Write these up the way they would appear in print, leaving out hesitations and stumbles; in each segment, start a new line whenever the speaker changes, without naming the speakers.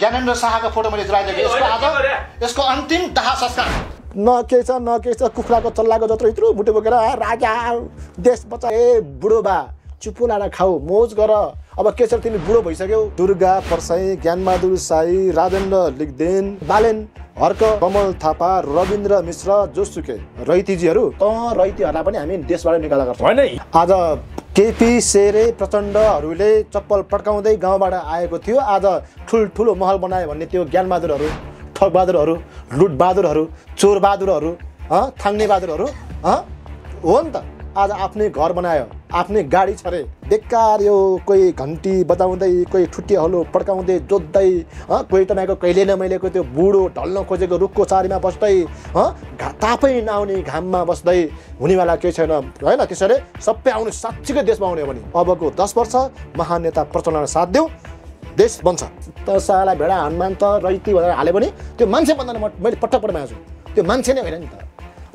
ज्ञानेन्द्र शाहको फोटो मैले जलाइदिएको यसको आज यसको अन्तिम दाह संस्कार
न के छ कुखुराको चल्लाको जत्रो यत्रो मुटु बोकेर राजा देश बचा ए बुढो बा चुपो लाएर खाऊ मोज गर अब के छ तिमी बुढो भइसक्यौ दुर्गा परसाई ज्ञानबहादुर साई राजेन्द्र लिगदेन बालेन हर्क कमल थापा रविन्द्र मिश्र जोसुके रैतीजीहरू रैतीहरूलाई पनि हामी देशबाट निकाला गर्छौँ
होइन
आज केपी शेरे प्रचण्डहरूले चप्पल पड्काउँदै गाउँबाट आएको थियो आज ठुल्ठुलो महल बनायो भन्ने त्यो ज्ञानबहादुरहरू ठगबहादुरहरू लुटबहादुरहरू चोरबहादुरहरू थाङ्ने बहादुरहरू हो नि त आज आफ्नै घर बनायो आफ्नै गाडी छरे बेकार यो कोही घन्टी बजाउँदै कोही ठुट्टी हलो पड्काउँदै जोत्दै कोही तपाईँको कहिले न मैलेको त्यो बुढो ढल्न खोजेको रुखको चारीमा बस्दै तापै नआउने घाममा बस्दै हुनेवाला केही छैन होइन त्यसैले सबै आउने साँच्चीकै देशमा आउने हो भने अबको 10 वर्ष महान नेता प्रचण्डलाई साथ देऊ देश बन्छ त साला भेडा हनुमान त रैती भनेर हाले पनि त्यो मान्छे बन्दैन मैले पटक मागेको छु त्यो मान्छे नै होइन नि त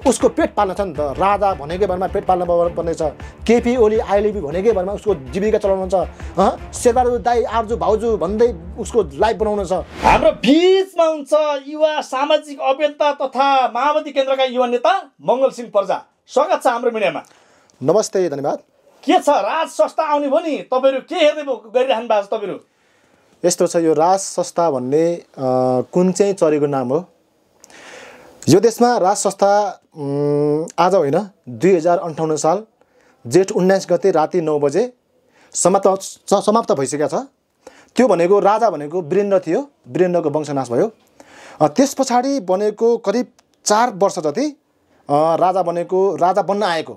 उसको पेट पाल्न छ नि त राजा भनेकै भरमा पेट पाल्न पर्ने छ केपी ओली आइएलबी भनेकै भरमा उसको जीविका चलाउनु छ शेरबहादुर दाई आर्जु भाउजू भन्दै उसको लाइफ बनाउनु छ
हाम्रो बीचमा हुन्छ युवा सामाजिक अभियन्ता तथा माओवादी केन्द्रका युवा नेता मङ्गल सिंह पर्जा स्वागत छ हाम्रो मिडियामा
नमस्ते धन्यवाद
के छ राज संस्था आउने भयो नि तपाईँहरू के हेर्दै गरिरहनु भएको छ तपाईँहरू
यस्तो छ यो राज संस्था भन्ने कुन चाहिँ चरीको नाम हो यो देशमा राज संस्था आज होइन 2058 साल जेठ 19 गते राति 9 बजे समाप्त भइसकेको छ त्यो भनेको राजा भनेको वीरेन्द्र थियो वीरेन्द्रको वंशनाश भयो त्यस पछाडि बनेको करिब 4 वर्ष जति राजा बन्न आएको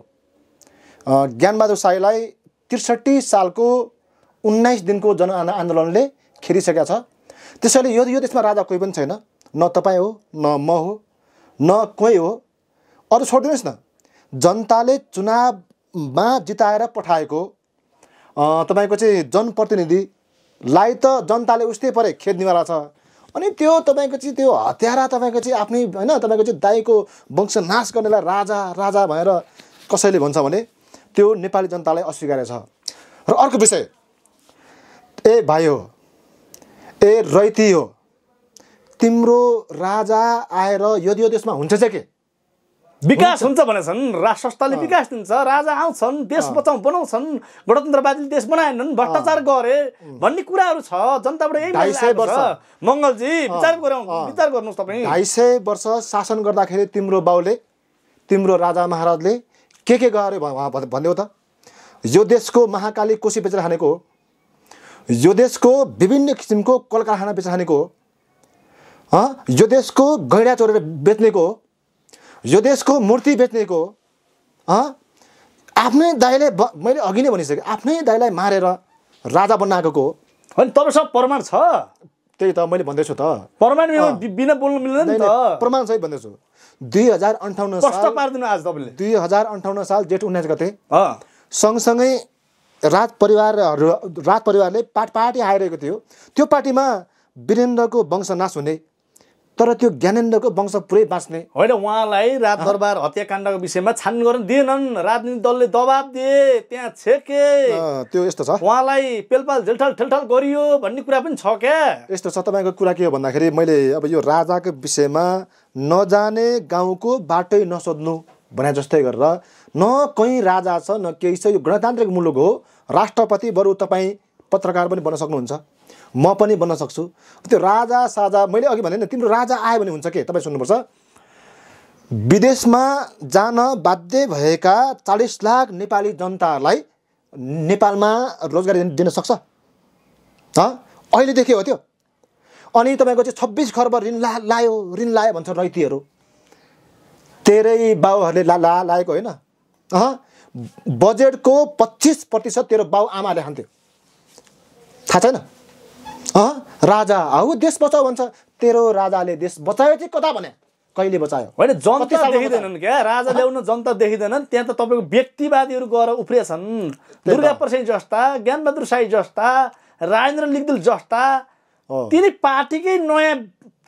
ज्ञानबहादुर साईलाई 63 सालको 19 दिनको जनआन्दोलनले खेरिसकेको छ त्यसैले यो देशमा राजा कोही पनि छैन न तपाईँ हो न म हो न कोही हो अरू छोडिदिनुहोस् न जनताले चुनावमा जिताएर पठाएको तपाईँको चाहिँ जनप्रतिनिधिलाई त जनताले उस्तै परे खेद्नेवाला छ अनि त्यो तपाईँको चाहिँ त्यो हत्यारा तपाईँको चाहिँ आफ्नै होइन तपाईँको चाहिँ दाइको वंशनाश गर्नेलाई राजा राजा भनेर कसैले भन्छ भने त्यो नेपाली जनतालाई अस्वीकार्य छ र अर्को विषय ए भाइ हो ए रैती हो तिम्रो राजा आएर यो देशमा हुन्छ चाहिँ के
विकास हुन्छ भनेछन् राज संस्थाले विकास दिन्छ राजा आउँछन् देश बनाउँछन् गणतन्त्रवादीले देश बनाएनन् भ्रष्टाचार गरे भन्ने कुराहरू छ जनताबाट यही
250 वर्ष
मङ्गलजी विचार गर्नुहोस् तपाईँ
250 वर्ष शासन गर्दाखेरि तिम्रो बाउले तिम्रो राजा महाराजले के गरे भन्देऊ त यो देशको महाकाली कोशी बेचेर खानेको हो यो देशको विभिन्न किसिमको कल कारखाना बेचेर खानेको हो यो देशको गैडा चोरेर बेच्नेको हो यो देशको मूर्ति बेच्नेको हो आफ्नै दाइले मैले अघि नै भनिसकेँ आफ्नै दाइलाई मारेर राजा बन्न आएको हो
होइन तपाईँसँग प्रमाण छ
त्यही त मैले भन्दैछु त
प्रमाण बिना बोल्नु मिल्दैन नि त
प्रमाण सहित भन्दैछु 2058
कष्ट पार्दिनु आज तपाईँले
2058 साल जेठ 19 गते सँगसँगै राज परिवारले पार्टी आइरहेको थियो त्यो पार्टीमा वीरेन्द्रको वंश नाश हुने तर त्यो ज्ञानेन्द्रको वंश पुरै बाँच्ने
होइन उहाँलाई राजदरबार हत्याकाण्डको विषयमा छानबिन गर्न दिएनन् राजनीतिक दलले दबाब दिए त्यहाँ छेके
त्यो यस्तो छ
उहाँलाई पेलपाल ठेलठाल गरियो भन्ने कुरा पनि छ क्या
यस्तो छ तपाईँको कुरा के हो भन्दाखेरि मैले अब यो राजाको विषयमा नजाने गाउँको बाटै नसोध्नु भने जस्तै गरेर न कहीँ राजा छ न केही छ यो गणतान्त्रिक मुलुक हो राष्ट्रपति बरु तपाईँ पत्रकार पनि बन्न सक्नुहुन्छ म पनि बन्न सक्छु त्यो राजा साजा मैले अघि भने नि तिम्रो राजा आयो भने हुन्छ के तपाईँ सुन्नुपर्छ विदेशमा जान बाध्य भएका 40 लाख नेपाली जनताहरूलाई नेपालमा रोजगारी दिन सक्छ अहिलेदेखि हो त्यो अनि तपाईँको चाहिँ 26 खर्ब ऋण लायो भन्छ रैतीहरू तेरै बाउहरूले लाएको होइन बजेटको 25% तेरो बाउ आमाले खान्थ्यो थाहा छैन राजा आऊ देश बचाऊ भन्छ तेरो राजाले देश बचायो चाहिँ कता भने कहिले बचायो
होइन जनता देखिँदैनन् क्या राजा ल्याउन जनता देखिँदैनन् त्यहाँ त तपाईँको व्यक्तिवादीहरू गएर उफ्रिएछन् दुर्गा प्रसाई जस्ता ज्ञानबहादुर साई जस्ता राजेन्द्र लिगदेल जस्ता तिनी पार्टीकै नयाँ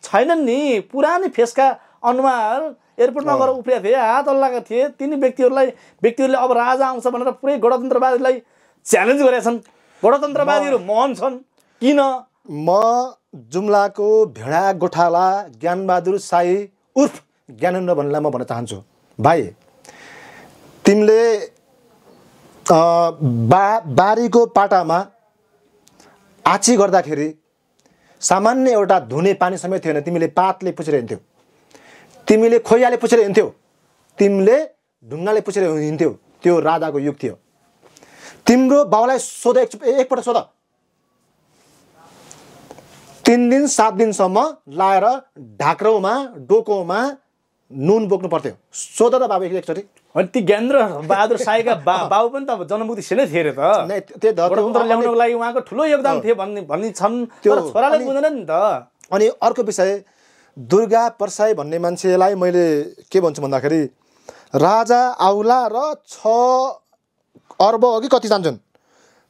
छैनन् नि पुरानै फेसका अनुहार एयरपोर्टमा गएर उफ्रिया थिए हात हल्लाएका थिए तिनी व्यक्तिहरूले अब राजा आउँछ भनेर पुरै गणतन्त्रवादीलाई च्यालेन्ज गरेछन् गणतन्त्रवादीहरू महन छन् किन
म जुम्लाको भेडा गोठाला ज्ञानबहादुर साई उर्फ ज्ञानेन्द्र भन्नेलाई म भन्न चाहन्छु, भाइ तिमीले बारीको पाटामा आँची गर्दाखेरि सामान्य एउटा धुने पानी समेत थिएन, तिमीले पातले पुछेर हिँड्थ्यौ, तिमीले खोइयाले पुछेर हिँड्थ्यौ, तिमीले ढुङ्गाले पुछेर हिँड्थ्यौ। त्यो राजाको युग थियो। तिम्रो बाउलाई सोध, एकपल्ट सोध, 3 दिन 7 दिनसम्म लाएर ढाक्रोमा डोकोमा नुन बोक्नु पर्थ्यो। सोध त बाबु एकचोटि।
अनि ती ज्ञानेन्द्र बहादुर साईका बाबु पनि त जनमुक्ति सेनै थिए रे त। गणतन्त्र ल्याउनको लागि उहाँको ठुलो योगदान थियो भन्ने छन्, तर छोराले बुझ्दैन नि त।
अनि अर्को विषय, दुर्गा परसाई भन्ने मान्छेलाई मैले के भन्छु भन्दाखेरि राजा आउला र 6 अर्ब हो कि कति जान्छन्,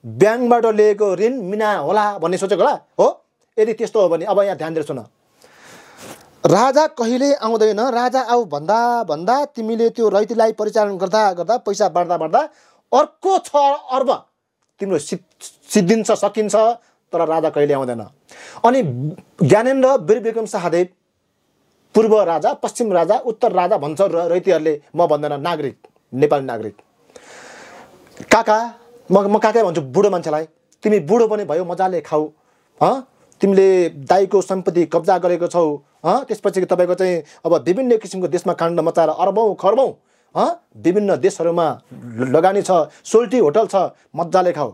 ब्याङ्कबाट लिएको ऋण मिना होला भन्ने सोचेको होला हो। यदि त्यस्तो हो भने अब यहाँ ध्यान दिएर सुन, राजा कहिले आउँदैन, राजा आऊ भन्दा भन्दा तिमीले त्यो रैतीलाई परिचालन गर्दा गर्दा पैसा बाँड्दा बाँड्दा अर्को 6 अर्ब तिम्रो सिद्धिन्छ सकिन्छ, तर राजा कहिले आउँदैन। अनि ज्ञानेन्द्र वीरविक्रम शाहदेव पूर्व राजा, पश्चिम राजा, उत्तर राजा भन्छ रैतीहरूले, म भन्दैन, नागरिक, नेपाली नागरिक। काका, म काकै भन्छु बुढो मान्छेलाई, तिमी बुढो पनि भयो, मजाले खाऊ, तिमीले दाइको सम्पत्ति कब्जा गरेको छौ, त्यसपछि तपाईँको चाहिँ अब विभिन्न किसिमको देशमा काण्ड मचाएर अरबौँ खरबौँ विभिन्न देशहरूमा लगानी छ, सोल्टी होटल छ, मजाले खाऊ।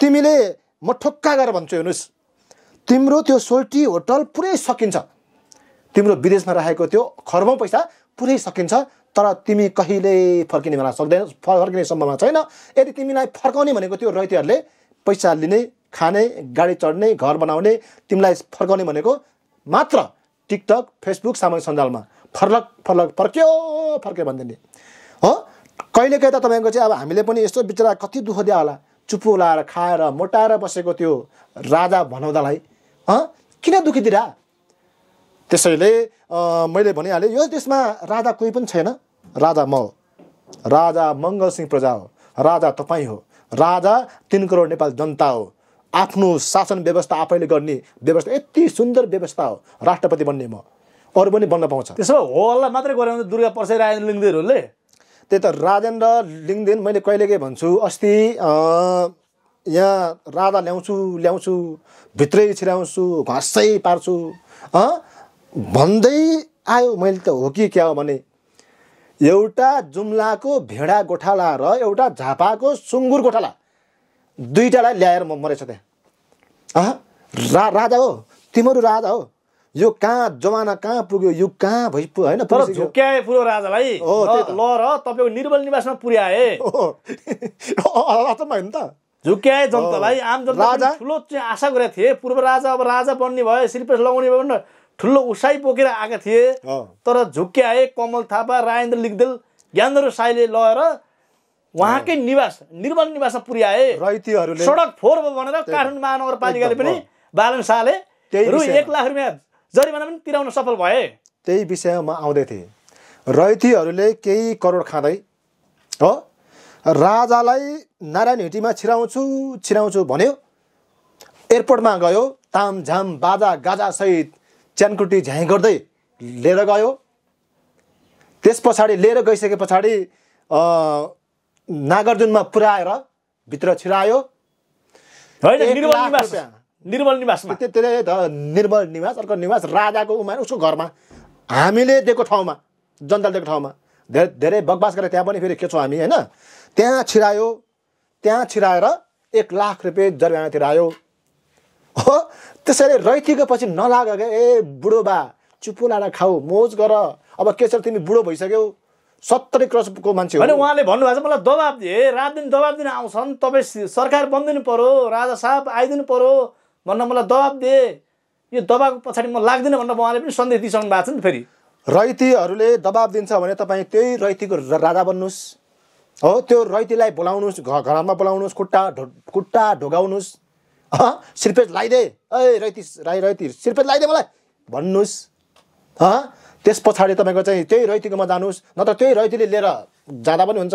तिमीले, म ठोक्का गरेर भन्छु हेर्नुहोस्, तिम्रो त्यो सोल्टी होटल पुरै सकिन्छ, तिम्रो विदेशमा राखेको त्यो खरबौँ पैसा पुरै सकिन्छ, तर तिमी कहिले फर्किने बेला सक्दैन, फर्किने सम्भावना छैन। यदि तिमीलाई फर्काउने भनेको त्यो रैतीहरूले पैसा लिने, खाने, गाडी चढ्ने, घर बनाउने, तिमीलाई फर्काउने भनेको मात्र टिकटक फेसबुक सामाजिक सञ्जालमा फर्क्यो भनिदिने हो। कहिलेकाहीँ त तपाईँको चाहिँ अब हामीले पनि यस्तो बिचरा कति दुःख दियो होला, चुप्पो लाएर खाएर मोटाएर बसेको त्यो राजा भनाउँदालाई किन दुःखी दिइरह। त्यसैले मैले भनिहालेँ, यो देशमा राजा कोही पनि छैन, राजा म हो, राजा मङ्गल सिंह प्रजा हो, राजा तपाईँ हो, राजा 3 करोड नेपाल जनता हो। आफ्नो शासन व्यवस्था आफैले गर्ने व्यवस्था यति सुन्दर व्यवस्था हो, राष्ट्रपति बन्ने म, अरू पनि बन्न पाउँछ।
त्यसो हो हल्ला मात्रै गरे भने दुर्गा परसाई राजेन्द्र लिङ्गदेनहरूले,
त्यही त राजेन्द्र लिङ्गदेन मैले कहिलेकै भन्छु, अस्ति यहाँ राजा ल्याउँछु भित्रै छिराउँछु घाँसै पार्छु भन्दै आयो। मैले त हो कि क्या हो भने एउटा जुम्लाको भेडा गोठाला र एउटा झापाको सुँगुर गोठाला दुईटालाई ल्याएर मरेछ त्यहाँ। राजा हो, तिम्रो राजा हो, यो कहाँ जमाना कहाँ पुग्यो, युग कहाँ भइपुग्यो होइन।
तर झुक्क्याए पूर्व राजालाई ल र तपाईँको निर्बल निवासमा पुर्याए,
होइन त,
झुक्क्याए जनतालाई। आम जनता ठुलो चाहिँ आशा गरेका थिए, पूर्व राजा अब राजा बन्ने भयो, श्रीपेश लगाउने भयो भनेर ठुलो उसाइ बोकेर आएका थिए, तर झुक्क्याए। कमल थापा, राजेन्द्र लिङ्गदेन, ज्ञानेन्द्र साईले लगेर उहाँकै निवास निर्मल निवासमा पुर्याए।
रैतीहरूले
सडक फोहोर भनेर काठमाडौँ महानगरपालिकाले पनि बालन शाहले रु 1 लाख रुपियाँ जरिमाना पनि तिराउन सफल भए।
त्यही विषयमा म आउँदै थिएँ। रैतीहरूले केही करोड खाँदै हो राजालाई नारायण हिटीमा छिराउँछु भन्यो, एयरपोर्टमा गयो, तामझाम बाजा गाजा सहित च्यानकुटी झ्याङ गर्दै लिएर गयो। त्यस पछाडि लिएर गइसके पछाडि नागार्जुनमा पुर्याएर भित्र छिरायो।
निर्मल निवासमा,
निर्मल निवास, अर्को निवास राजाको उमा उसको घरमा, हामीले दिएको ठाउँमा, जनताले दिएको ठाउँमा धेरै बकवास गरेर त्यहाँ पनि फेरि के छौँ हामी होइन। त्यहाँ छिरायो, त्यहाँ छिराएर 1 लाख रुपियाँ जरिमाना तिरायो हो। त्यसैले रैतीको पछि नलाग क्या, ए बुढो बा चुप्पो लाएर खाऊ, मोज गर। अब के छ, तिमी बुढो भइसक्यौ, 70 क्रसको मान्छे हो।
उहाँले भन्नुभएको छ मलाई दबाब दिए, रात दिन दबाब दिन आउँछन्, तपाईँ सरकार बनिदिनु पर्यो, राजा साहब आइदिनु पर्यो भनेर मलाई दबाब दिए, यो दबाबको पछाडि म लाग्दिनँ भनेर उहाँले पनि सन्देश दिइसक्नु भएको छ नि। फेरि
रैतीहरूले दबाब दिन्छ भने तपाईँ त्यही रैतीको राजा बन्नुहोस् हो। त्यो रैतीलाई बोलाउनुहोस्, घरमा बोलाउनुहोस्, खुट्टा ढोगाउनुहोस्, सिर्पेज लगाइदे, ए रैती सिर्पेज लगाइदे मलाई भन्नुहोस्। त्यस पछाडि तपाईँको चाहिँ त्यही रैतीकोमा जानुहोस्, नत्र त्यही रैतीले लिएर जाँदा पनि हुन्छ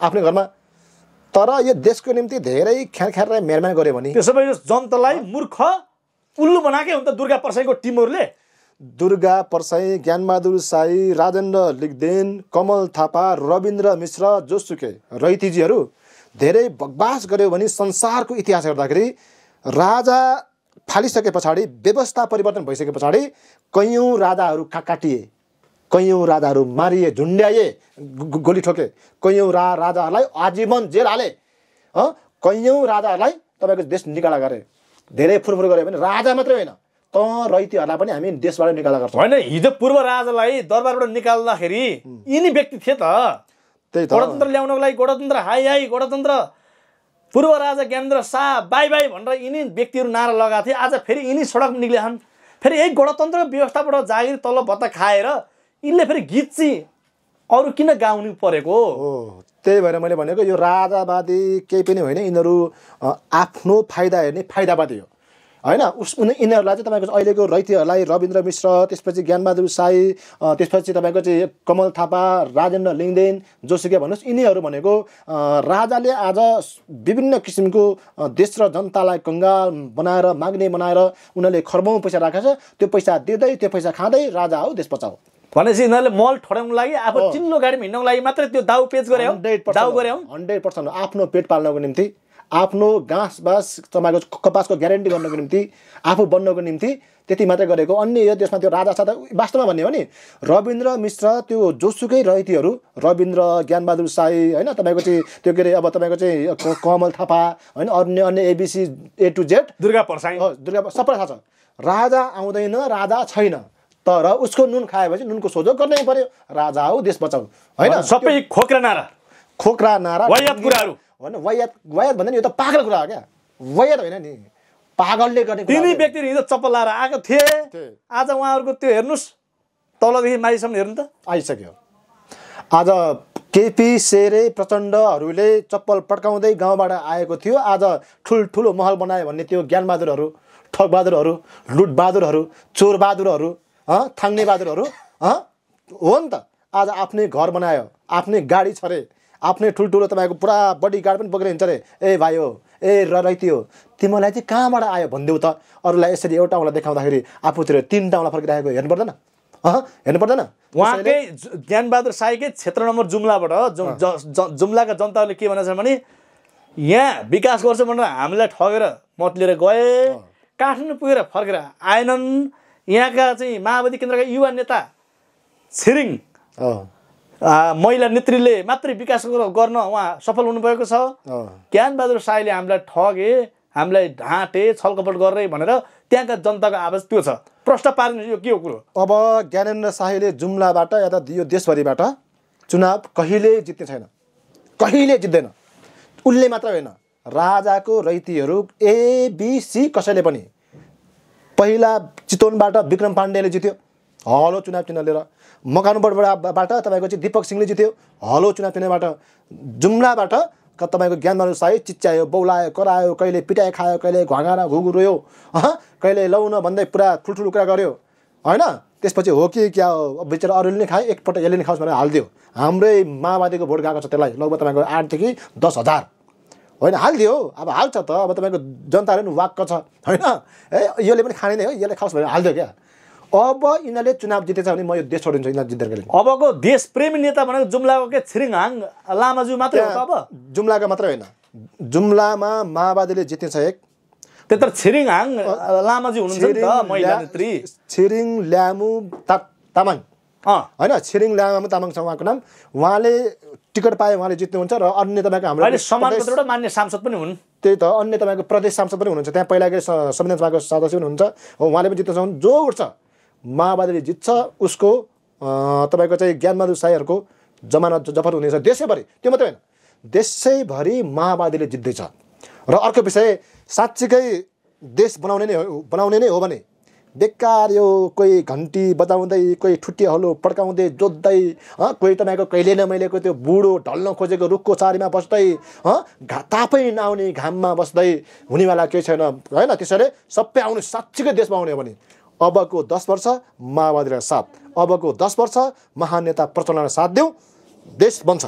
आफ्नै घरमा। तर यो देशको निम्ति धेरै ख्यार मेहरबानी गऱ्यो भने
त्यसो भए यो जनतालाई मूर्ख उल्लु बनाएकै हो नि त दुर्गा परसाईको टिमहरूले।
दुर्गा परसाई, ज्ञानबहादुर साई, राजेन्द्र लिग्देन, कमल थापा, रविन्द्र मिश्र, जोसुकै रैतीजीहरू धेरै बकवास गर्यो भने संसारको इतिहास हेर्दाखेरि राजा फालिसके पछाडि, व्यवस्था परिवर्तन भइसके पछाडि कैयौँ राजाहरू काटिए, कैयौँ राजाहरू मारिए, झुन्ड्याइए, गोली ठोके, कैयौँ राजाहरूलाई आजीवन जेल हाले, कैयौँ राजाहरूलाई तपाईँको देश निकाला गरे। धेरै फुरफुर गऱ्यो भने राजा मात्रै होइन रैतीहरूलाई पनि हामी देशबाट निकाला गर्छौँ।
होइन, हिजो पूर्व राजालाई दरबारबाट निकाल्दाखेरि यिनी व्यक्ति थिए त।
त्यही त
गणतन्त्र ल्याउनको लागि गणतन्त्र हाई हाई गणतन्त्र, पूर्व राजा ज्ञानेन्द्र शाह बाई बाई भनेर यिनी व्यक्तिहरू नारा लगाएको थिए। आज फेरि यिनी सडक निक्लिन्छन्। फेरि यही गणतन्त्र व्यवस्थाबाट जागिर तल्लो भत्ता खाएर यिनले फेरि गीत चाहिँ अरू किन गाउनु परेको
हो। त्यही भएर मैले भनेको यो राजावादी केही पनि होइन, यिनीहरू आफ्नो फाइदा हेर्ने फाइदावादी हो होइन। यिनीहरूलाई चाहिँ तपाईँको अहिलेको रैतीहरूलाई रविन्द्र मिश्र, त्यसपछि ज्ञानबहादुर साई, त्यसपछि तपाईँको चाहिँ कमल थापा, राजेन्द्र लिङ्गदेन, जोसुकै भन्नुहोस्, यिनीहरू भनेको राजाले आज विभिन्न किसिमको देश र जनतालाई कङ्गाल बनाएर माग्ने बनाएर उनीहरूले खर्बौँ पैसा राखेको छ। त्यो पैसा दिँदै त्यो पैसा खाँदै राजा हो देश बचाऊ
भनेपछि यिनीहरूले मल ठडाउनको लागि आफू चिल्लो गाडीमा हिँड्नको लागि मात्रै त्यो दाउ पेच गरे हो।
100% आफ्नो पेट पाल्नको निम्ति, आफ्नो घाँस बास तपाईँको कपासको ग्यारेन्टी गर्नको निम्ति, आफू बन्नको निम्ति त्यति मात्रै गरेको। अन्य यो देशमा त्यो राजा साथ वास्तवमा भन्ने हो नि रविन्द्र मिश्र, त्यो जोसुकै रैतीहरू, रविन्द्र, ज्ञानबहादुर साई होइन, तपाईँको चाहिँ त्यो के अरे अब तपाईँको चाहिँ कमल थापा होइन, अन्य अन्य ABC A to Z,
Durga Parsai
सबैलाई थाहा छ। राजा आउँदैन, राजा छैन, तर उसको नुन खाएपछि नुनको सोझो गर्नै पर्यो। राजा हो देश बचाऊ होइन।
सबै खोक्रा नारा वायात कुराहरू
होइन। वायात भन्दा नि यो त पागल कुरा हो क्या, वायात होइन नि, पागलले गर्ने कुरा।
तिनी व्यक्तिहरू हिजो चप्पल लाएर आएको थिए, आज उहाँहरूको त्यो हेर्नुहोस् तलदेखि माथिसम्म हेर्नु त
आइसक्यो। आज केपी शेरे प्रचण्डहरूले चप्पल पड्काउँदै गाउँबाट आएको थियो, आज ठुल्ठुलो महल बनायो भन्ने त्यो ज्ञानबहादुरहरू, ठगबहादुरहरू, लुटबहादुरहरू, चोरबहादुरहरू, थाङ्ने बहादुरहरू हो नि त। आज आफ्नै घर बनायो, आफ्नै गाडी छरे, आफ्नै ठुल्ठुलो तपाईँको पुरा बडी गार्ड पनि बोकेर हिँड्छ अरे। ए भाइ हो, ए रैती हो, तिमीलाई चाहिँ कहाँबाट आयो भनिदेऊ त। अरूलाई यसरी एउटा औँला देखाउँदाखेरि आफूतिर 3 औँला फर्किरहेको हेर्नु पर्दैन, हेर्नु पर्दैन।
उहाँकै ज्ञानबहादुर साईकै क्षेत्र नम्बर जुम्लाबाट जुम्लाका जनताहरूले के भनेछन् भने यहाँ विकास गर्छ भनेर हामीलाई ठगेर मत लिएर गए, काठमाडौँ पुगेर फर्केर आएनन्। यहाँका चाहिँ माओवादी केन्द्रका युवा नेता छिरिङ महिला नेत्रीले मात्रै विकास गर्न उहाँ सफल हुनुभएको छ। ज्ञानबहादुर साईले हामीलाई ठगे, हामीलाई ढाँटे, छलकपट गरे भनेर त्यहाँका जनताको आवाज त्यो छ। प्रश्न पार्नु यो के हो कुरो।
अब ज्ञानेन्द्र शाहीले जुम्लाबाट या त यो देशभरिबाट चुनाव कहिले जित्ने छैन, कहिले जित्दैन। उसले मात्र होइन, राजाको रैतीहरू ABC कसैले पनि। पहिला चितवनबाट विक्रम पाण्डेले जित्यो हलो चुनाव चिन्ह लिएर, मकानबाट तपाईँको चाहिँ दीपक सिंहले जित्यो हलो चुनाव चिन्हबाट, जुम्लाबाट तपाईँको ज्ञानबहादुर साई चिच्यायो, बौलायो, करायो, कहिले पिटाइ खायो, कहिले घाँगाना घुगु रोयो, कहिले लौन भन्दै पुरा ठुल्ठुलो कुरा गर्यो होइन। त्यसपछि हो कि क्या हो, बिचरा अरूले नै खायो, एकपल्ट यसले नै खाओस् भनेर हालिदियो। हाम्रै माओवादीको भोट गएको छ, त्यसलाई लगभग तपाईँको 8 देखि 10 हजार होइन हालिदियो। अब हाल्छ त, अब तपाईँको जनताहरू पनि वाक्क छ होइन, यसले पनि खाने नै हो, यसले खाओस् भनेर हालिदियो क्या। अब यिनीहरूले चुनाव जितेछ भने म यो देश छोडिदिन्छु यिनीहरू जित्दैन।
अबको देश प्रेमी नेता भनेको जुम्लाको के छिरिङहाङ लामाज्यू मात्रै हो त। अब
जुम्लाका मात्रै होइन, जुम्लामा माओवादीले जित्ने छ एक,
त्यत्र छिरिङहाङ लामाज्यू हुनुहुन्छ नि त, महिला नेत्री
छिरिङ ल्यामु तामाङ होइन, छिरिङ ल्यामु तामाङ छ उहाँको नाम। उहाँले टिकट पाए उहाँले जित्नुहुन्छ र अन्य तपाईँको हाम्रो
अहिले समाजपत्रबाट मान्य सांसद पनि हुन्।
त्यही त, अन्य तपाईँको प्रदेश सांसद पनि हुनुहुन्छ, त्यहाँ पहिलाकै संविधान सभाको सदस्य पनि हुनुहुन्छ, उहाँले पनि जित्नुहुन्छ। जो उठ्छ माओवादीले जित्छ, उसको तपाईँको चाहिँ ज्ञानबहादुर साईहरूको जमानत जफत हुनेछ देशैभरि। त्यो मात्रै होइन, देशैभरि माओवादीले जित्दैछ। र अर्को विषय, साँच्चीकै देश बनाउने नै हो भने बेकार यो कोही घन्टी बजाउँदै, कोही ठुट्टिया हलो पड्काउँदै जोत्दै, कोही तपाईँको कहिले न मैलेको त्यो बुढो ढल्न खोजेको रुखको चारीमा बस्दै, तापै नआउने घाममा बस्दै हुनेवाला केही छैन होइन। त्यसैले सबै आउने साँच्चीकै देश बनाउने हो भने अबको 10 वर्ष माओवादीलाई साथ, अबको 10 वर्ष महान नेता प्रचण्डलाई साथ देऊ, देश बन्छ।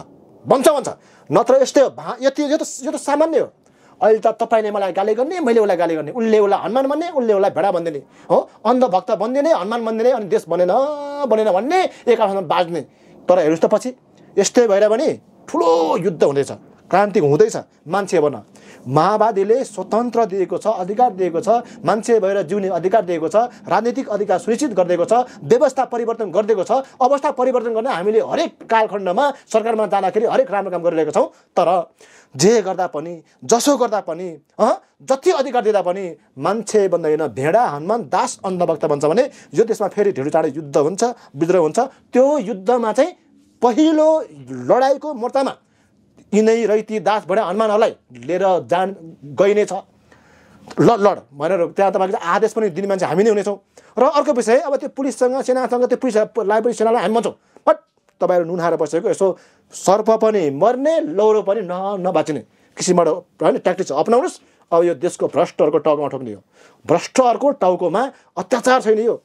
नत्र यस्तै हो, यो त सामान्य हो। अहिले त तपाईँले मलाई गाली गर्ने मैले उसलाई गाली गर्ने उसले उसलाई हनुमान भन्ने उसले उसलाई भेडा भनिदिने हो अन्धभक्त भनिदिने हनुमान भनिदिने अनि देश बनेन भन्ने एकअर्कासँग बाज्ने तर हेर्नुहोस् त पछि यस्तै भएर पनि ठुलो युद्ध हुँदैछ क्रान्ति हुँदैछ मान्छे बन्न माओवादीले स्वतन्त्र दिएको छ अधिकार दिएको छ मान्छे भएर जिउने अधिकार दिएको छ राजनीतिक अधिकार सुनिश्चित गरिदिएको छ व्यवस्था परिवर्तन गरिदिएको छ अवस्था परिवर्तन गर्ने हामीले हरेक कालखण्डमा सरकारमा जाँदाखेरि हरेक राम्रो काम गरिरहेका छौँ तर जे गर्दा पनि जसो गर्दा पनि जति अधिकार दिँदा पनि मान्छे बन्दैन भेडा हनुमान दास अन्धभक्त भन्छ भने यो देशमा फेरि ढिँडो चाँडो युद्ध हुन्छ विद्रोह हुन्छ त्यो युद्धमा चाहिँ पहिलो लडाइँको मोर्चामा यिनै रैती दास भेडा हनुमानहरूलाई लिएर गइने छ लड भनेर त्यहाँ तपाईँको आदेश पनि दिने मान्छे हामी नै हुनेछौँ र अर्को विषय अब त्यो पुलिससँग सेनासँग त्यो पुलिसलाई पनि सेनालाई हामी भन्छौँ बट तपाईँहरू नुन खाएर बसेको यसो सर्प पनि मर्ने लौरो पनि नबाँच्ने किसिमबाट होइन ट्याक्टिक्स अपनाउनुहोस् अब यो देशको भ्रष्टहरूको टाउकोमा ठोक्ने हो भ्रष्टहरूको टाउकोमा अत्याचार छैन यो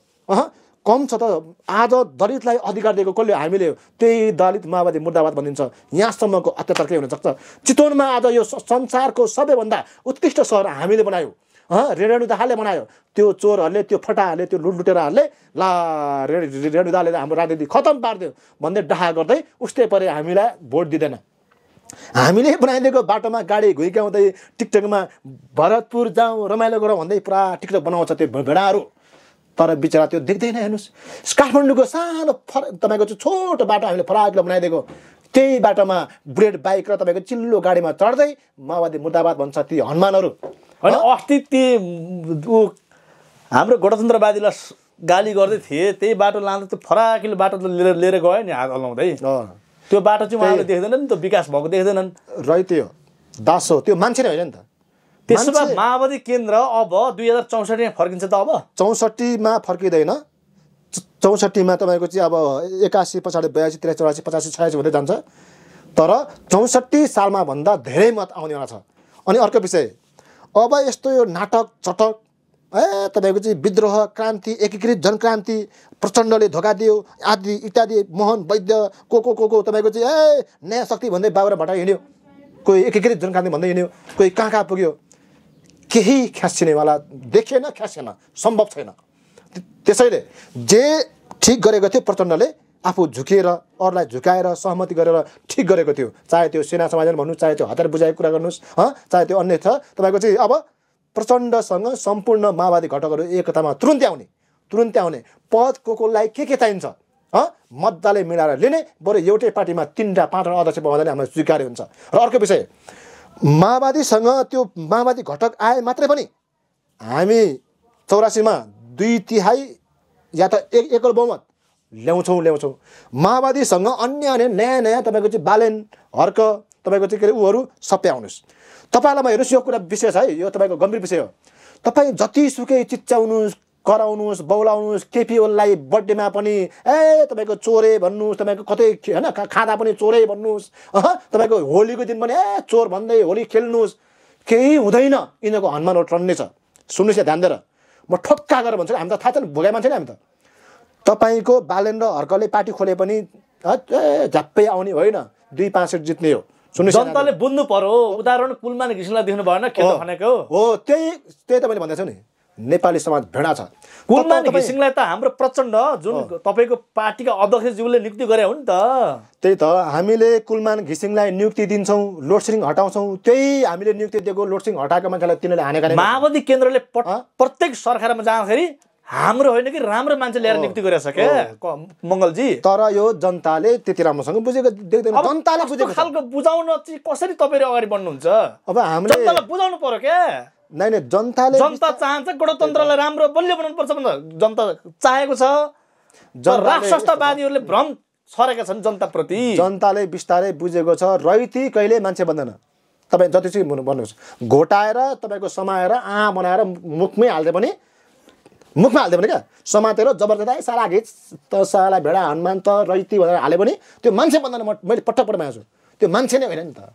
कम छ त आज दलितलाई अधिकार दिएको कसले हामीले त्यही दलित माओवादी मुर्दाबाद भनिन्छ यहाँसम्मको अत्याचार के हुन सक्छ चितवनमा आज यो संसारको सबैभन्दा उत्कृष्ट सहर हामीले बनायो रेणुदाले बनायो त्यो चोरहरूले त्यो फटाहरूले त्यो लुटेराहरूले ला रेणुदाले हाम्रो राजनीति खतम पारिदियो भन्दै डाहा गर्दै उस्तै परे हामीलाई भोट दिँदैन हामीले बनाइदिएको बाटोमा गाडी घुइकाउँदै टिकटकमा भरतपुर जाउँ रमाइलो गरौँ भन्दै पुरा टिकटक बनाउँछ त्यो भेडाहरू तर बिचरा त्यो देख्दैन हेर्नुहोस् काठमाडौँको सानो तपाईँको चाहिँ छोटो बाटो हामीले फराकिलो बनाइदिएको त्यही बाटोमा बुलेट बाइक र तपाईँको चिल्लो गाडीमा चढ्दै माओवादी मुर्दाबाद भन्छ ती हनुमानहरू
होइन अस्ति ती हाम्रो गणतन्त्रवादीलाई गाली गर्दै थिए त्यही बाटो लाँदा त्यो फराकिलो बाटो लिएर गयो नि हात हल्लाउँदै त्यो बाटो चाहिँ उहाँले देख्दैनन् नि त विकास भएको देख्दैनन्
रैती हो दास हो त्यो मान्छे नै होइन नि त
त्यसो भए माओवादी केन्द्र अब 2064 फर्किन्छ त अब
64 मा फर्किँदैन 64 मा तपाईँको चाहिँ अब 81 पछाडि 82 83 84 85 86 हुँदै जान्छ तर 64 सालमा भन्दा धेरै मत आउनेवाला छ अनि अर्को विषय अब यस्तो यो नाटक चटक तपाईँको चाहिँ विद्रोह क्रान्ति एकीकृत जनक्रान्ति प्रचण्डले धोका दियो आदि इत्यादि मोहन वैद्य को तपाईँको चाहिँ नयाँ शक्ति भन्दै बाबुरा भट्टाराई हिँड्यो कोही एकीकृत जनक्रान्ति भन्दै हिँड्यो कोही कहाँ पुग्यो केही ख्यासिनेवाला देखेन ख्यासेन सम्भव छैन त्यसैले जे ठिक गरेको थियो प्रचण्डले आफू झुकेर अरूलाई झुकाएर सहमति गरेर ठिक गरेको थियो चाहे त्यो सेना समाजन भन्नुहोस् चाहे त्यो हतार बुझाएको कुरा गर्नुहोस् चाहे त्यो अन्य छ तपाईँको चाहिँ अब प्रचण्डसँग सम्पूर्ण माओवादी घटकहरू एकतामा तुरुन्तै आउने पद कोलाई के चाहिन्छ मजाले मिलाएर लिने बरु एउटै पार्टीमा 3टा 5टा अध्यक्ष बनाउँदा हामीलाई स्वीकार्य हुन्छ र अर्को विषय माओवादीसँग त्यो माओवादी घटक आए मात्रै पनि हामी 84 मा 2/3 या त एकल बहुमत ल्याउँछौँ माओवादीसँग अन्य नयाँ तपाईँको चाहिँ बालेन हर्क तपाईँको चाहिँ के अरे उहरू सबै आउनुहोस् तपाईँलाई म हेर्नुहोस् यो कुरा विशेष है यो तपाईँको गम्भीर विषय हो तपाईँ जतिसुकै चिच्चाउनुहोस् कराउनुहोस् बौलाउनुहोस् केपी ओलीलाई बर्थडेमा पनि तपाईँको चोरे भन्नुहोस् तपाईँको कतै होइन खाँदा पनि चोरे भन्नुहोस् तपाईँको होलीको दिन पनि चोर भन्दै होली खेल्नुहोस् केही हुँदैन यिनीहरूको हनुमानहरू टन्ने छ सुन्नुहोस् या ध्यान दिएर म ठक्का गरेर भन्छु हामी त थाहा छैन भोगाइ मान्छे नि हामी त तपाईँको बालेन र हर्कले पार्टी खोले पनि झ्याप्पै आउने होइन 2-5 सिट जित्ने हो
जनताले बुझ्नु पर्यो उदाहरण कुलमान घिसिङलाई देख्नु भएन के त भनेको
हो त्यही त मैले भन्दैछु नि नेपाली समाज भेडा छ
कुलमान घिसिङलाई त हाम्रो प्रचण्ड जुन तपाईको पार्टीका अध्यक्षज्यूले नियुक्ति गरे हो नि त
त्यही त हामीले कुलमान घिसिङलाई नियुक्ति दिन्छौँ लोडसेडिङ हटाउँछौँ त्यही हामीले नियुक्ति दिएको लोडसेडिङ हटाएको मान्छेलाई तिनीहरूले हानेका
माओवादी केन्द्रले प्रत्येक सरकारमा जाँदाखेरि हाम्रो होइन कि राम्रो मान्छे ल्याएर नियुक्ति गरेछ क्या मङ्गलजी तर यो जनताले त्यति राम्रोसँग बुझेको देख्दैन जनताले बुझेको खालको बुझाउन चाहिँ कसरी तपाईले अगाडि बढ्नुहुन्छ अब हामीले जनतालाई बुझाउनु पर्यो क्या
नै जनताले
जनता चाहन्छ गणतन्त्रलाई राम्रो बलियो बनाउनु पर्छ भनेर जनता चाहेको छ राष्ट्रवादीहरूले भ्रम छरेका छन् जनताप्रति
जनताले बिस्तारै बुझेको छ रैती कहिले मान्छे बन्दैन तपाईँ जति चाहिँ भन्नुहोस् घोटाएर तपाईँको समाएर बनाएर मुखमै हाल्दै पनि क्या समातेर जबरजस्ती सारा घिच त साला भेडा हनुमान त रैती भनेर हाले पनि त्यो मान्छे बन्दैन मैले पटक मागेको छु त्यो मान्छे नै होइन नि त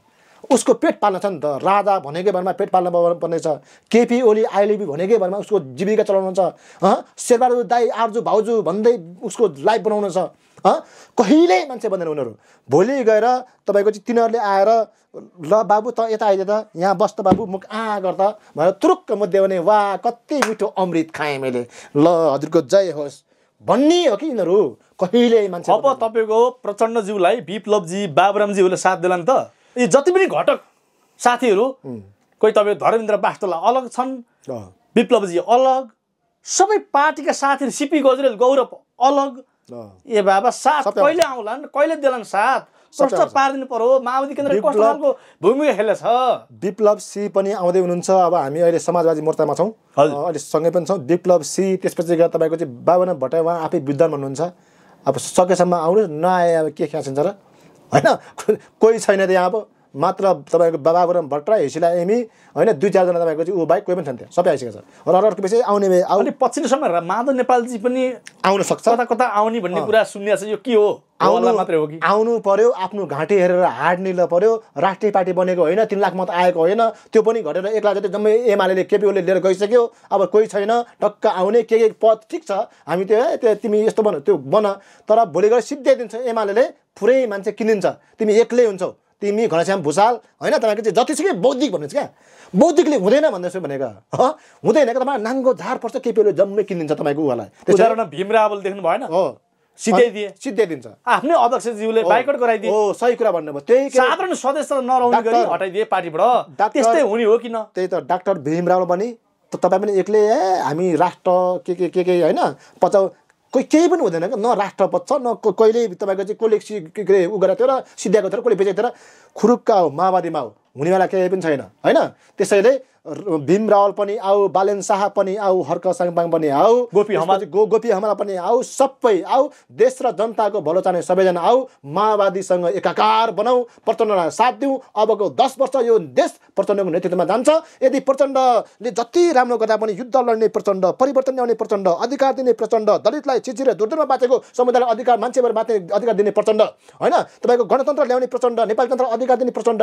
उसको पेट पाल्न छ नि त। राजा भनेकै भरमा पेट पाल्न पर्ने छ। केपी ओली आइलेबी भनेकै भरमा उसको जीविका चलाउनु छ। शेरबहादुर दाई आर्जु भाउजू भन्दै उसको लाइफ बनाउनु छ। कहिल्यै मान्छे बन्दैन उनीहरू। भोलि गएर तपाईँको चाहिँ तिनीहरूले आएर ल बाबु त यता आइदिए त, यहाँ बस् त बाबु, मुख गर्दा भनेर तुरुक्क मुद्दे भने वाह कति मिठो अमृत खाएँ मैले, ल हजुरको जय होस् भन्ने हो कि यिनीहरू। कहिल्यै मान्छे
अब तपाईँको प्रचण्डज्यूलाई विप्लवजी बाबुरामज्यूले साथ देला नि त। यी जति पनि घटक साथीहरू, कोही तपाईँको धर्मेन्द्र बाष्टला अलग छन्, विप्लवजी अलग, सबै पार्टीका साथीहरू, सिपी गजरेल गौरव अलग। ए बाबा साथ कहिले आउलान्, कहिले देलान् साथ, प्रश्न पारिदिनु पर्यो। माओवादी केन्द्रले कस्तो खालको भूमिका खेलेछ।
विप्लव सी पनि आउँदै हुनुहुन्छ। अब हामी अहिले समाजवादी मोर्चामा छौँ, अहिले सँगै पनि छौँ। विप्लव सी, त्यसपछि गएर तपाईँको चाहिँ बाबुराम भट्टराई उहाँ आफै विद्वान भन्नुहुन्छ। अब सकेसम्म आउनुहोस्, नआए अब के ख्यासिन्छ र, होइन? कोही छैन त्यहाँ अब, मात्र तपाईँको बाबुराम भट्टराई, हिसिला एमी, होइन, 2-4 जना तपाईँको चाहिँ ऊ बाहेक कोही पनि छैन त्यहाँ, सबै आइसकेको छ। र अर्को पछि आउने
अनि पछिल्लो समय माधव नेपालजी पनि
आउन सक्छ,
कता कता आउने भन्ने कुरा सुनिएको छ। यो के हो? मात्रै हो कि
आउनु पर्यो, आफ्नो घाँटी हेरेर हाड निल्न पर्यो। राष्ट्रिय पार्टी बनेको होइन, 3 लाख मत आएको होइन, त्यो पनि घटेर 1 लाख जति जम्मै एमाले केपी ओलीले लिएर गइसक्यो। अब कोही छैन, टक्क आउने के पद ठिक छ, हामी त्यो तिमी यस्तो बन त्यो बन, तर भोलि गएर सिद्ध्याइदिन्छ एमाले, पुरै मान्छे किनिन्छ, तिमी एक्लै हुन्छौ, तिमी घनश्याम भुसाल, होइन? तपाईँको चाहिँ जतिसुकै बौद्धिक भन्नुहुन्छ क्या, बौद्धिकले हुँदैन भन्दैछु भनेको हुँदैन क्या। तपाईँ नाङ्गो झार पर्छ, केपी ओलीले जम्मै किनिन्छ तपाईँको उहाँलाई।
उदाहरण भीम रावल देख्नु भएन?
हो, सिद्ध्याइदिन्छ।
आफ्नै अध्यक्षज्यूले बाइकट गराइदिए।
हो, सही कुरा भन्नुभयो। त्यही
साधारण सदस्य नरहुने गरी हटाइदिए पार्टीबाट। त्यस्तै हुने हो किन?
त्यही त डाक्टर भीम रावल पनि तपाईँ पनि एक्लै हामी राष्ट्र के होइन पचाउ, कोही केही पनि हुँदैन क्या, न राष्ट्र बच्छ, न कहिले तपाईँको चाहिँ कसले उ गरेको थियो र सिद्ध्याएको थियो र कसले बेचेको थियो र, खुरुक्का हो माओवादीमा हो, हुनेवाला केही पनि छैन, होइन? त्यसैले भीम रावल पनि आऊ, बालेन शाह पनि आऊ, हर्क साङपाङ पनि आऊ, गोपी हमाला पनि आऊ, सबै आऊ, देश र जनताको भलो चाहने सबैजना आऊ, माओवादीसँग एकाकार बनाऊ, प्रचण्डलाई साथ दिउँ। अबको 10 वर्ष यो देश प्रचण्डको नेतृत्वमा जान्छ। यदि प्रचण्डले जति राम्रो गर्दा पनि युद्ध लड्ने प्रचण्ड, परिवर्तन ल्याउने प्रचण्ड, अधिकार दिने प्रचण्ड, दलितलाई चिचिरे दुर्दुरमा बाँचेको समुदायलाई अधिकार, मान्छेभरि बाँच्ने अधिकार दिने प्रचण्ड, होइन? तपाईँको गणतन्त्र ल्याउने प्रचण्ड, नेपाली तन्त्र अधिकार दिने प्रचण्ड,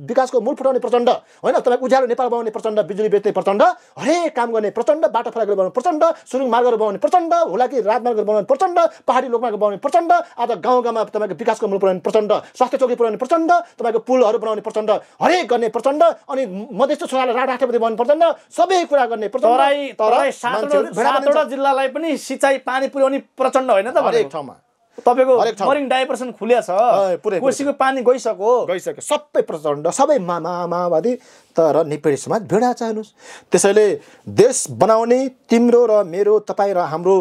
विकासको मूल फुटाउने प्रचण्ड, होइन? तपाईँ उज्यालो नेपाल बनाउने प्रचण्ड, बिजुली बेच्ने प्रचण्ड, हरेक काम गर्ने प्रचण्ड, बाटो फराकहरू बनाउने प्रचण्ड, सुरुङ मार्गहरू बनाउने प्रचण्ड, हुलाकी राजमार्गहरू बनाउने प्रचण्ड, पहाडी लोकमार्ग बनाउने प्रचण्ड, आज गाउँ गाउँमा तपाईँको विकासको मूल पुर्याउने प्रचण्ड, स्वास्थ्य चौकी पुर्याउने प्रचण्ड, तपाईँको पुलहरू बनाउने प्रचण्ड, हरेक गर्ने प्रचण्ड, अनि मधेस छोरालाई राष्ट्रपति बनाउने प्रचण्ड, सबै कुरा गर्ने प्रचण्ड।
तराई 7वटा जिल्लालाई पनि सिँचाइ पानी पुर्याउने प्रचण्ड होइन त?
हरेक ठाउँमा
तपाईँको मरिङ डाइभर्सन खुल्या छ, कोसीको पानी गइसक्यो,
सबै प्रचण्ड, सबै माओवादी। तर नेपाली समाज भिडा छ हेर्नुहोस्। त्यसैले देश बनाउने तिम्रो र मेरो, तपाईँ र हाम्रो,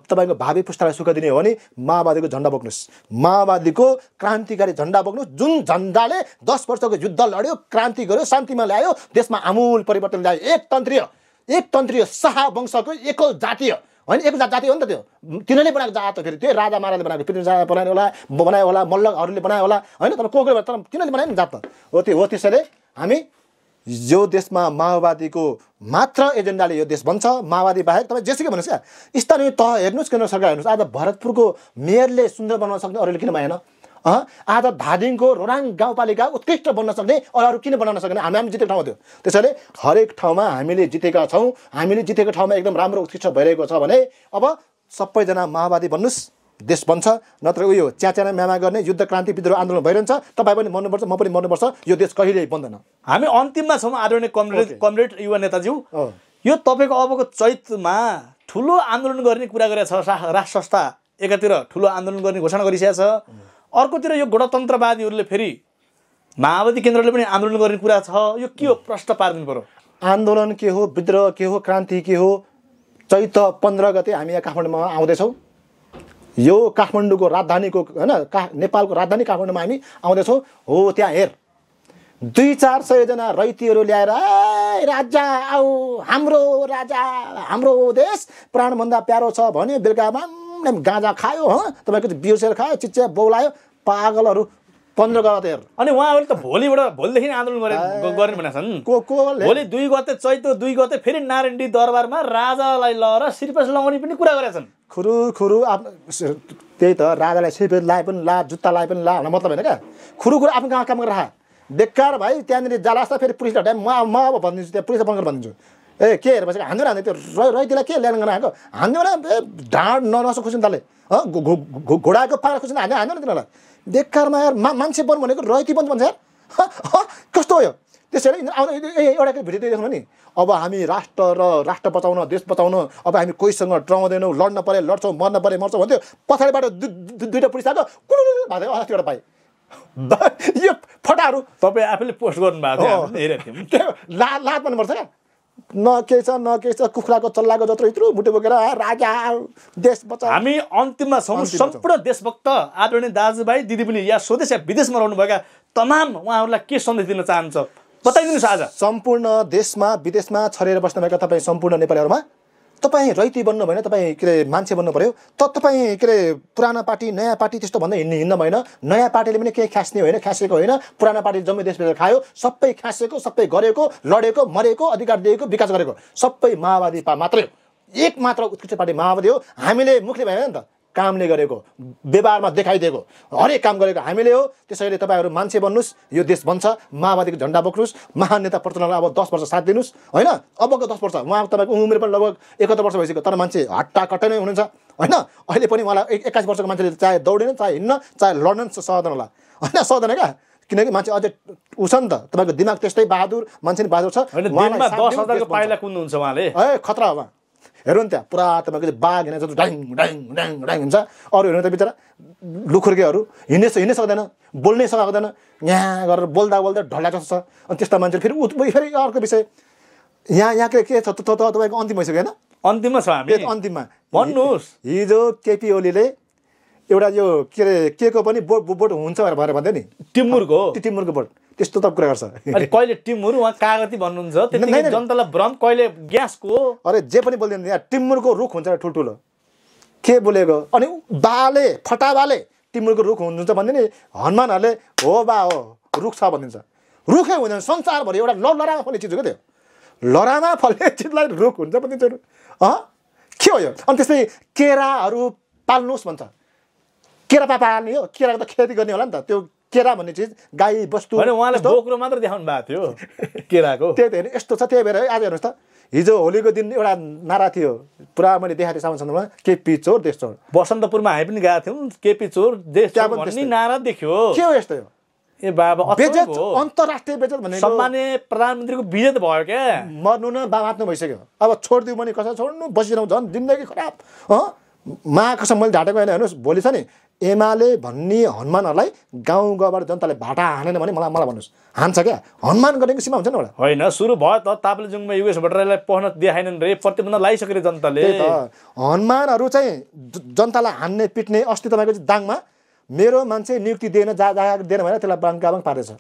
तपाईँको भावी पुस्तालाई सुख दिने हो भने माओवादीको झन्डा बोक्नुहोस्, माओवादीको क्रान्तिकारी झन्डा बोक्नुहोस्, जुन झन्डाले 10 वर्षको युद्ध लड्यो, क्रान्ति गर्यो, शान्तिमा ल्यायो, देशमा आमूल परिवर्तन ल्यायो। एकतन्त्रीय शाह वंशको एकल जातीय, होइन? एक जाति हो नि त त्यो, तिनीहरूले बनाएको जात हो। फेरि त्यो राजा महाराजले बनाएको, पृथ्वी बनायो होला, मल्लहरूले बनायो होला, होइन? तर को तर तिनीहरूले बनायो नि जात हो त्यो हो। त्यसैले हामी यो देशमा माओवादीको मात्र एजेन्डाले यो देश बन्छ। माओवादी बाहेक तपाईँ जेसुकै भन्नुहोस् क्या, स्थानीय तह हेर्नुहोस्, केन्द्र सरकार हेर्नुहोस्, आज भरतपुरको मेयरले सुन्दर बनाउन सक्ने, अरूले किन भएन? आज धादिङको रोराङ गाउँपालिका उत्कृष्ट बन्न सक्ने, अरू किन बनाउन सक्ने? हामी जितेको ठाउँ थियो। त्यसैले हरेक ठाउँमा हामीले जितेका छौँ। हामीले जितेको ठाउँमा एकदम राम्रो उत्कृष्ट भइरहेको छ भने अब सबैजना माओवादी बन्नुहोस्, देश बन्छ। नत्र उयो च्याच्याना म्यामा गर्ने युद्ध क्रान्ति विद्रोह आन्दोलन भइरहन्छ। तपाईँ पनि मर्नुपर्छ, म पनि मर्नुपर्छ, यो देश कहिल्यै बन्दैन।
हामी अन्तिममा छौँ आदरणीय कमरेड युवा नेताज्यू। यो तपाईँको अबको चैतमा ठुलो आन्दोलन गर्ने कुरा गरेको छ राष्ट्र संस्था। एकातिर ठुलो आन्दोलन गर्ने घोषणा गरिसकेको छ, अर्कोतिर यो गणतन्त्रवादीहरूले फेरि माओवादी केन्द्रले पनि आन्दोलन गर्ने कुरा छ। यो के हो? प्रश्न पारिदिनु पर्यो।
आन्दोलन के हो, विद्रोह के हो, क्रान्ति के हो? चैत 15 गते हामी यहाँ काठमाडौँमा आउँदैछौँ। यो काठमाडौँको राजधानीको, होइन, नेपालको राजधानी काठमाडौँमा हामी आउँदैछौँ। हो, त्यहाँ हेर 200-400 जना रैतीहरू ल्याएर राजा आऊ, हाम्रो राजा, हाम्रो देश प्राणभन्दा प्यारो छ भन्यो। बेलुकामा गाँजा खायो, तपाईँको बिर्सेर खायो, चिच्च्या बौलायो, पागलहरू। 15 गते हेर।
अनि उहाँहरूले त भोलिदेखि आन्दोलन गर्ने भनेका छन्। भोलि 2 गते, चैत 2 गते फेरि नारायणडी दरबारमा राजालाई लगेर श्रीपेस लगाउने पनि कुरा गरेका छन्।
खुरु त्यही त, राजालाई श्रीपेस लाए पनि ला, जुत्ता लाए पनि ला, मतलब होइन क्या। खुरु आफ्नो गाउँमा काम गरेर बेकार भाइ त्यहाँनिर जालास् त फेरि पुलिसले हटाए म अब भनिदिन्छु त्यहाँ पुलिसलाई फोन गरेर भनिदिन्छु ए के हेरेर बसेको हान्दैन हान्दै त्यो रैतीलाई के ल्यान गर्न आएको हान्दैन ढाड नसो खुसिन ताले घोडाको पाखा खुसिन हान्दैन तिनीहरूलाई बेकारमा यार मान्छे बन्नु भनेको रैती बन्नु भन्छ यार कस्तो हो यो त्यसैले एउटा भिडियो देख्नु नि अब हामी राष्ट्र बचाउन देश बचाउन अब हामी कोहीसँग डराउँदैनौँ लड्न पऱ्यो लड्छौँ मर्न पऱ्यो मर्छौँ भन्थ्यो पछाडिबाट दुईवटा पुलिस आएको कुलुलु भएको अस्तिबाट पाएँ यो फटाहरू
तपाईँ आफैले पोस्ट गर्नुभएको थियो हेरेको थियौँ
लात भन्नुपर्छ क्या न केही छ कुखुराको चल्लाको जत्रो यत्रो मुटु बोकेर राजा देश बचाउ
हामी अन्तिममा छौँ सम्पूर्ण देशभक्त आदरणीय दाजुभाइ दिदीबहिनी या स्वदेश या विदेशमा रहनुभएका तमाम उहाँहरूलाई के सन्देश दिन चाहन्छ बताइदिनुहोस् आज
सम्पूर्ण देशमा विदेशमा छरेर बस्नुभएका तपाईँ सम्पूर्ण नेपालीहरूमा तपाईँ रैती बन्नु भएन तपाईँ के अरे मान्छे बन्नु पर्यो तपाईँ के अरे पुरानो पार्टी नयाँ पार्टी त्यस्तो भन्दै हिँड्न भएन नयाँ पार्टीले पनि केही खास्ने होइन खासेको होइन पुरानो पार्टी जम्मै देश बेचेर खायो सबै खासेको सबै गरेको लडेको मरेको अधिकार दिएको विकास गरेको सबै माओवादी मात्रै हो एक मात्र उत्कृष्ट पार्टी माओवादी हो हामीले मुखले भएन नि त कामले गरेको व्यवहारमा देखाइदिएको हरेक काम गरेको हामीले हो त्यसैले तपाईँहरू मान्छे बन्नुहोस् यो देश बन्छ माओवादीको झन्डा बोक्नुहोस् महान नेता प्रचण्डलाई अब 10 वर्ष साथ दिनुहोस् होइन अबको 10 वर्ष उहाँ तपाईँको उमेर पनि लगभग 71 वर्ष भइसक्यो तर मान्छे हट्टाकट्टै नै हुनुहुन्छ होइन अहिले पनि उहाँलाई 21 वर्षको मान्छेले चाहे दौडिन चाहे हिँड्न चाहे लड्न सक्दैन होला होइन सक्दैन क्या किनकि मान्छे अझै उस नि त तपाईँको दिमाग त्यस्तै बहादुर मान्छे नि बहादुर छ
10,000 को पाइला कुद्नुहुन्छ उहाँले
ए खतरा हो हेर्नु नि त्यहाँ पुरा तपाईँको बाघ हिँड्छ ड्याङ ड्याङ ड्याङ ड्याङ हुन्छ अरू हेर्नु त बिचरा लुखुर्केहरू हिँड्नै सक्दैन बोल्नै सक्दैन यहाँ गरेर बोल्दा ढल्ला जस्तो छ अनि त्यस्ता मान्छे फेरि अर्को विषय यहाँ के छ तपाईँको अन्तिम भइसक्यो होइन
अन्तिममा छ हामी
अन्तिममा
भन्नुहोस्
हिजो केपी ओलीले एउटा यो के अरे के को पनि बोट हुन्छ भनेर भन्दै नि टिमुरको बोट त्यस्तो त कुरा गर्छ
अनि कहिले टिमुर उहाँ कागती भन्नुहुन्छ त्यतिकै जनतालाई भ्रम कहिले ग्यासको
अरे जे पनि बोल्दैन यहाँ टिमुरको रुख हुन्छ ठुल्ठुलो के बोलेको अनि बाले फटाबाले टिमुरको रुख हुन्छ भन्दै नि हनुमानहरूले हो बा हो रुख छ भनिदिन्छ रुखै हुँदैन संसारभरि एउटा लरामा फल्ने चिज हो क्या त्यो लरामा फल्ने चिजलाई रुख हुन्छ भनिदिन्छ के हो यो अनि त्यस्तै केराहरू पाल्नुहोस् भन्छ केरा पाल्ने हो केराको त खेती गर्ने होला नि त त्यो केरा भन्ने चिज गाई बस्तु
उहाँले बोक्रो मात्र देखाउनु भएको थियो केराको
त्यही त हेर्नु यस्तो छ त्यही भएर आज हेर्नुहोस् त हिजो होलीको दिन एउटा नारा थियो पुरा मैले देखाएको थिएँ सामान सन्दर्भमा केपी चोर देश चोर
बसन्तपुरमा हामी पनि गएको थियौँ केपी चोर देश चोर भन्ने नारा देख्यो
के हो यस्तो हो
ए बाबा
बेइज्जत अन्तर्राष्ट्रिय बेइज्जत भन्ने
सम्माननीय प्रधानमन्त्रीको बेइज्जत भयो क्या
मर्नु न बाँच्नु भइसक्यो अब छोडिदिउँ भने कसरी छोड्नु बसिरहँ झन् जिन्दगी खराब महाकसम मैले ढाँटेको होइन हेर्नुहोस् भोलि छ नि एमाले भन्ने हनुमानहरूलाई गाउँ गाउँबाट जनताले भाटा हानेन भने मलाई भन्नुहोस् हान्छ क्या हनुमान गरेको सीमा हुन्छ नि एउटा
होइन सुरु भयो त ताप्लेजुङमा युएस भट्टराईलाई पढ्न दिएनन् रे प्रतिबन्ध लगाइसक्यो जनताले
हनुमानहरू चाहिँ जनतालाई हान्ने पिट्ने अस्ति तपाईँको दाङमा मेरो मान्छे नियुक्ति दिएन दिएन भनेर त्यसलाई बाङकाबाङ पारेछ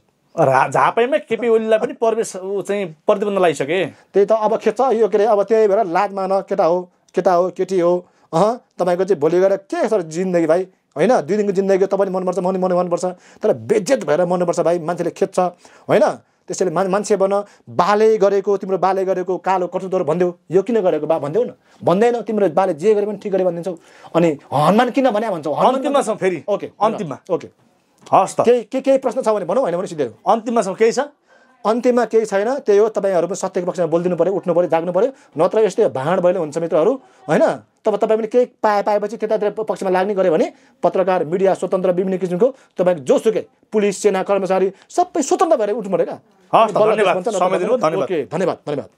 झापैमा केपी ओलीलाई पनि प्रवेश चाहिँ प्रतिबन्ध लगाइसके
त्यही त अब खेच्छ यो के अरे अब त्यही भएर लाजमा न केटा हो केटी हो तपाईँको चाहिँ भोलि गएर के छ जिन्दगी भाइ होइन 2 दिनको जिन्दगी तपाईँले मनपर्छ मनपर्छ तर बेइज्जत भएर मनपर्छ भाइ मान्छेले खेच्छ होइन त्यसैले मान्छे बन बाले गरेको तिम्रो बाले गरेको कालो कर्तुत्वहरू भन्देऊ यो किन गरेको बा भन्देऊ न भन्दैन तिम्रो बाले जे गरे पनि ठिक गरे भनिदिन्छौ अनि हनुमान किन भन्या भन्छौ
अन्तिममा छौ फेरि
ओके
अन्तिममा
ओके
हस् त
केही प्रश्न छ भने भनौँ होइन भने सिधै
अन्तिममा छौ केही छ
अन्तिममा केही छैन त्यही हो तपाईँहरू पनि सत्यको पक्षमा बोलिदिनु पऱ्यो उठ्नु पऱ्यो जाग्नु पऱ्यो नत्र यस्तै भाँड भइले हुन्छ मित्रहरू होइन तब तपाईँ पनि केही पाएपछि त्यतातिर पक्षमा लाग्ने गऱ्यो भने पत्रकार मिडिया स्वतन्त्र विभिन्न किसिमको तपाईँ जोसुकै पुलिस सेना कर्मचारी सबै स्वतन्त्र भएर उठ्नु पऱ्यो क्या
धन्यवाद।
धन्यवाद।